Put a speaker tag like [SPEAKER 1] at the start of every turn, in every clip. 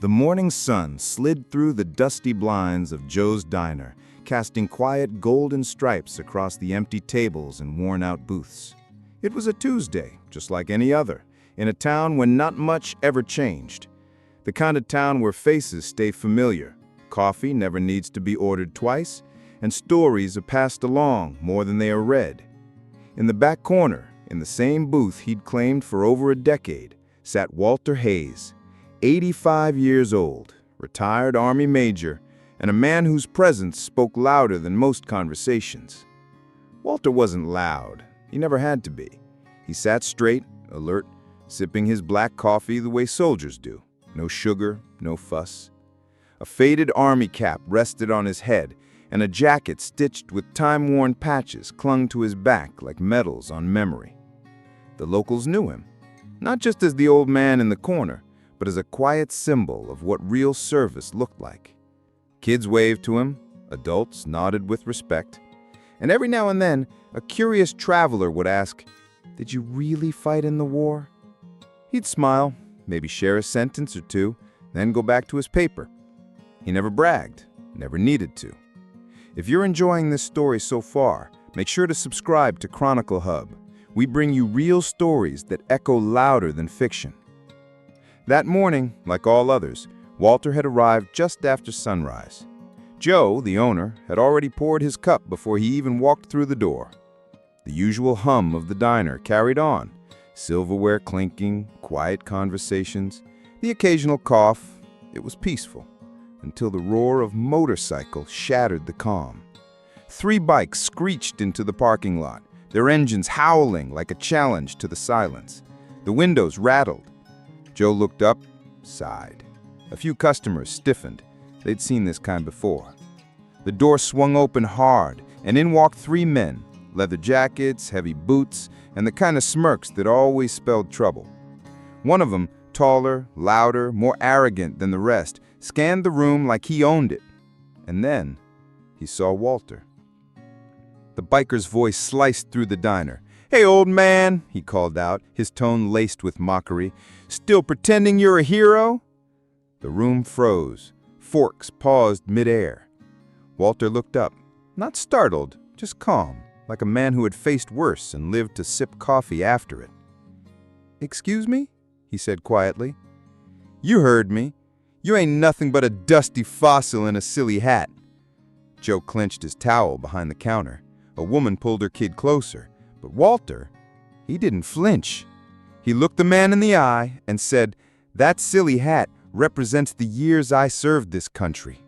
[SPEAKER 1] The morning sun slid through the dusty blinds of Joe's diner, casting quiet golden stripes across the empty tables and worn-out booths. It was a Tuesday, just like any other, in a town when not much ever changed. The kind of town where faces stay familiar, coffee never needs to be ordered twice, and stories are passed along more than they are read. In the back corner, in the same booth he'd claimed for over a decade, sat Walter Hayes, 85 years old, retired Army major, and a man whose presence spoke louder than most conversations. Walter wasn't loud. He never had to be. He sat straight, alert, sipping his black coffee the way soldiers do. No sugar, no fuss. A faded army cap rested on his head, and a jacket stitched with time-worn patches clung to his back like medals on memory. The locals knew him, not just as the old man in the corner, but as a quiet symbol of what real service looked like. Kids waved to him, adults nodded with respect, and every now and then a curious traveler would ask, "Did you really fight in the war?" He'd smile, maybe share a sentence or two, then go back to his paper. He never bragged, never needed to. If you're enjoying this story so far, make sure to subscribe to Chronicle Hub. We bring you real stories that echo louder than fiction. That morning, like all others, Walter had arrived just after sunrise. Joe, the owner, had already poured his cup before he even walked through the door. The usual hum of the diner carried on, silverware clinking, quiet conversations, the occasional cough. It was peaceful, until the roar of motorcycles shattered the calm. 3 bikes screeched into the parking lot, their engines howling like a challenge to the silence. The windows rattled. Joe looked up, sighed. A few customers stiffened. They'd seen this kind before. The door swung open hard, and in walked 3 men, leather jackets, heavy boots, and the kind of smirks that always spelled trouble. One of them, taller, louder, more arrogant than the rest, scanned the room like he owned it. And then he saw Walter. The biker's voice sliced through the diner. "Hey, old man," he called out, his tone laced with mockery. "Still pretending you're a hero?" The room froze. Forks paused midair. Walter looked up, not startled, just calm, like a man who had faced worse and lived to sip coffee after it. "Excuse me?" he said quietly. "You heard me. You ain't nothing but a dusty fossil in a silly hat." Joe clenched his towel behind the counter. A woman pulled her kid closer. But Walter, he didn't flinch. He looked the man in the eye and said, "That silly hat represents the years I served this country."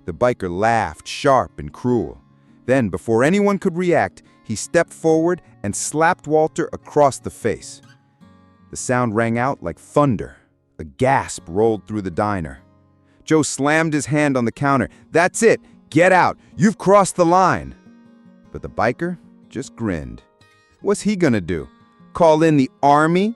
[SPEAKER 1] The biker laughed, sharp and cruel. Then, before anyone could react, he stepped forward and slapped Walter across the face. The sound rang out like thunder. A gasp rolled through the diner. Joe slammed his hand on the counter. "That's it! Get out! You've crossed the line!" But the biker just grinned. What's he gonna do? Call in the army?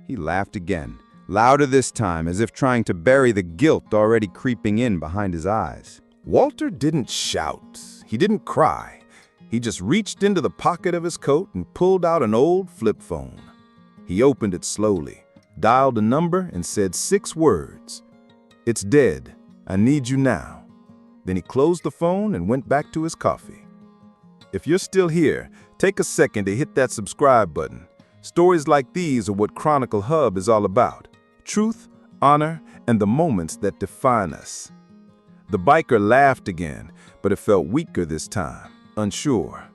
[SPEAKER 1] He laughed again, louder this time, as if trying to bury the guilt already creeping in behind his eyes.
[SPEAKER 2] Walter didn't shout. He didn't cry. He just reached into the pocket of his coat and pulled out an old flip phone. He opened it slowly, dialed a number, and said 6 words. "It's dead. I need you now." Then he closed the phone and went back to his coffee. If you're still here, take a second to hit that subscribe button. Stories like these are what Chronicle Hub is all about. Truth, honor, and the moments that define us. The biker laughed again, but it felt weaker this time, unsure.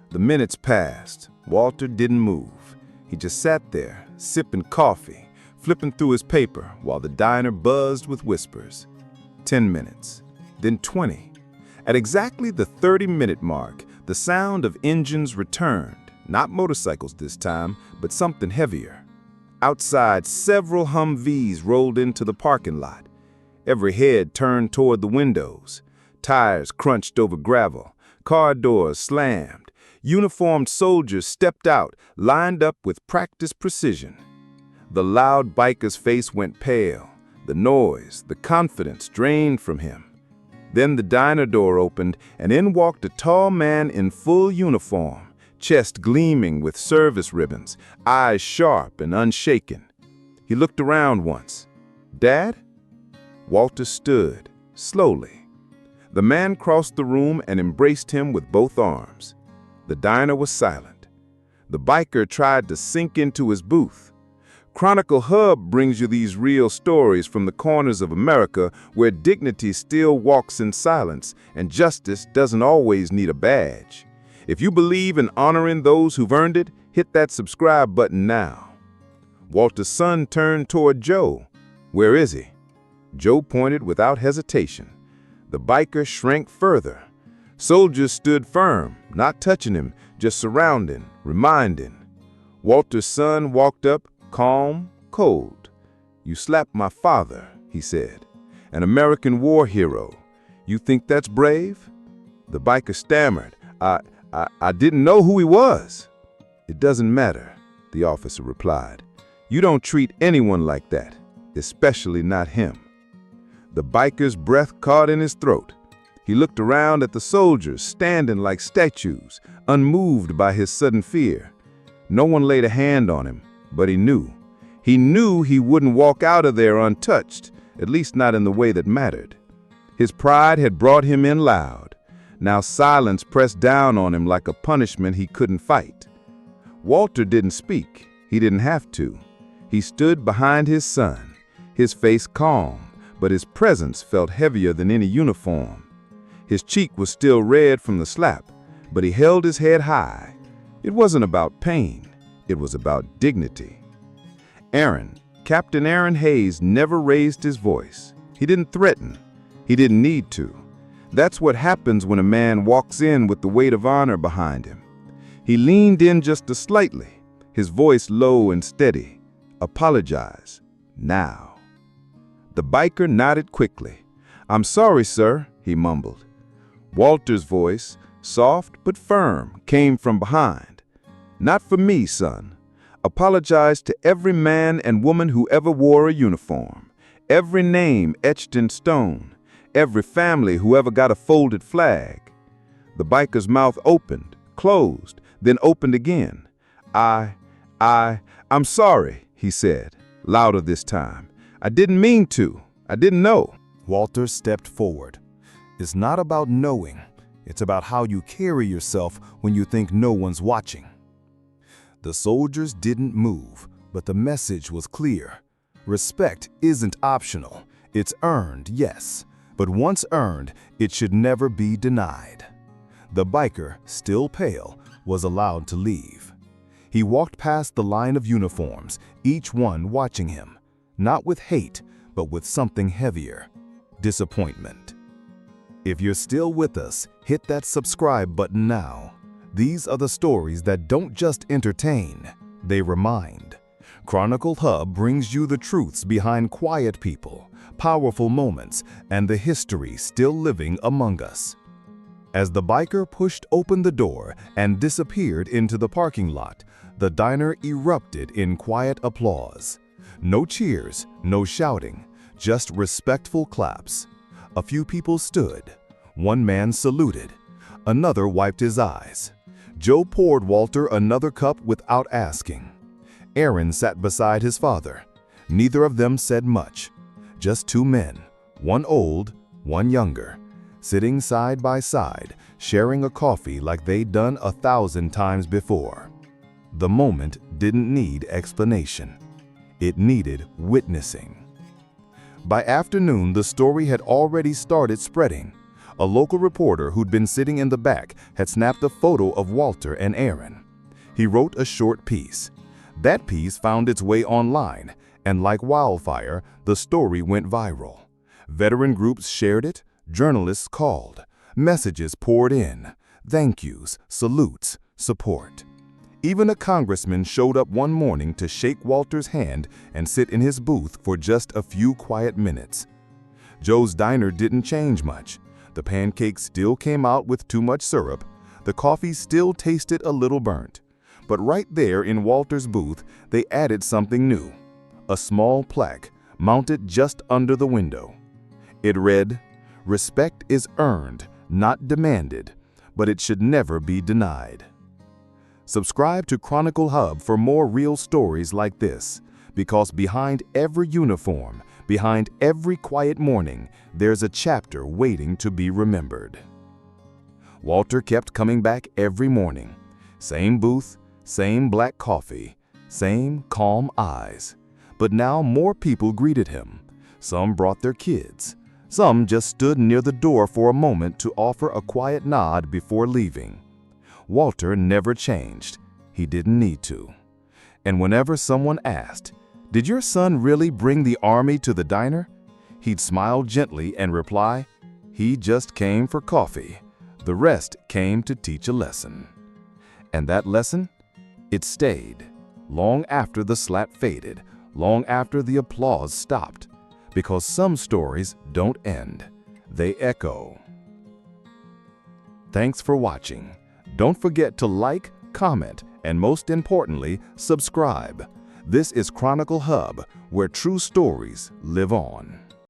[SPEAKER 2] The minutes passed. Walter didn't move. He just sat there, sipping coffee, flipping through his paper while the diner buzzed with whispers. 10 minutes, then 20. At exactly the 30-minute mark, the sound of engines returned, not motorcycles this time, but something heavier. Outside, several Humvees rolled into the parking lot. Every head turned toward the windows. Tires crunched over gravel. Car doors slammed. Uniformed soldiers stepped out, lined up with practiced precision. The loud biker's face went pale. The noise, the confidence drained from him. Then the diner door opened, and in walked a tall man in full uniform, chest gleaming with service ribbons, eyes sharp and unshaken. He looked around once. "Dad?" Walter stood, slowly. The man crossed the room and embraced him with both arms. The diner was silent. The biker tried to sink into his booth. Chronicle Hub brings you these real stories from the corners of America where dignity still walks in silence and justice doesn't always need a badge. If you believe in honoring those who've earned it, hit that subscribe button now. Walter's son turned toward Joe. "Where is he?" Joe pointed without hesitation. The biker shrank further. Soldiers stood firm, not touching him, just surrounding, reminding. Walter's son walked up, calm, cold. "You slapped my father," he said. "An American war hero. You think that's brave?" The biker stammered. I didn't know who he was." "It doesn't matter," the officer replied. "You don't treat anyone like that, especially not him." The biker's breath caught in his throat. He looked around at the soldiers standing like statues, unmoved by his sudden fear. No one laid a hand on him, but he knew. He knew he wouldn't walk out of there untouched, at least not in the way that mattered. His pride had brought him in loud. Now silence pressed down on him like a punishment he couldn't fight. Walter didn't speak. He didn't have to. He stood behind his son, his face calm, but his presence felt heavier than any uniform. His cheek was still red from the slap, but he held his head high. It wasn't about pain. It was about dignity. Captain Aaron Hayes never raised his voice. He didn't threaten. He didn't need to. That's what happens when a man walks in with the weight of honor behind him. He leaned in just slightly, his voice low and steady. "Apologize. Now." The biker nodded quickly. "I'm sorry, sir," he mumbled. Walter's voice, soft but firm, came from behind. "Not for me, son. Apologize to every man and woman who ever wore a uniform, every name etched in stone, every family who ever got a folded flag." The biker's mouth opened, closed, then opened again. I'm sorry," he said, louder this time. "I didn't mean to. I didn't know."
[SPEAKER 1] Walter stepped forward. It's not about knowing. It's about how you carry yourself when you think no one's watching. The soldiers didn't move, but the message was clear. Respect isn't optional. It's earned, yes, but once earned, it should never be denied. The biker, still pale, was allowed to leave. He walked past the line of uniforms, each one watching him, not with hate, but with something heavier: disappointment. If you're still with us, hit that subscribe button now. These are the stories that don't just entertain, they remind. Chronicle Hub brings you the truths behind quiet people, powerful moments, and the history still living among us. As the biker pushed open the door and disappeared into the parking lot, the diner erupted in quiet applause. No cheers, no shouting, just respectful claps. A few people stood. One man saluted. Another wiped his eyes. Joe poured Walter another cup without asking. Aaron sat beside his father. Neither of them said much. Just two men, one old, one younger, sitting side by side, sharing a coffee like they'd done 1,000 times before. The moment didn't need explanation. It needed witnessing. By afternoon, the story had already started spreading. A local reporter who'd been sitting in the back had snapped a photo of Walter and Aaron. He wrote a short piece. That piece found its way online, and like wildfire, the story went viral. Veteran groups shared it, journalists called, messages poured in, thank yous, salutes, support. Even a congressman showed up one morning to shake Walter's hand and sit in his booth for just a few quiet minutes. Joe's diner didn't change much. The pancakes still came out with too much syrup. The coffee still tasted a little burnt. But right there in Walter's booth, they added something new. A small plaque mounted just under the window. It read, "Respect is earned, not demanded, but it should never be denied." Subscribe to Chronicle Hub for more real stories like this, because behind every uniform,
[SPEAKER 2] Behind every quiet morning, there's a chapter waiting to be remembered. Walter kept coming back every morning. Same booth, same black coffee, same calm eyes. But now more people greeted him. Some brought their kids. Some just stood near the door for a moment to offer a quiet nod before leaving. Walter never changed. He didn't need to. And whenever someone asked, "Did your son really bring the army to the diner?" he'd smile gently and reply, "He just came for coffee. The rest came to teach a lesson." And that lesson? It stayed, long after the slap faded, long after the applause stopped. Because some stories don't end, they echo. Thanks for watching. Don't forget to like, comment, and most importantly, subscribe. This is Chronicle Hub, where true stories live on.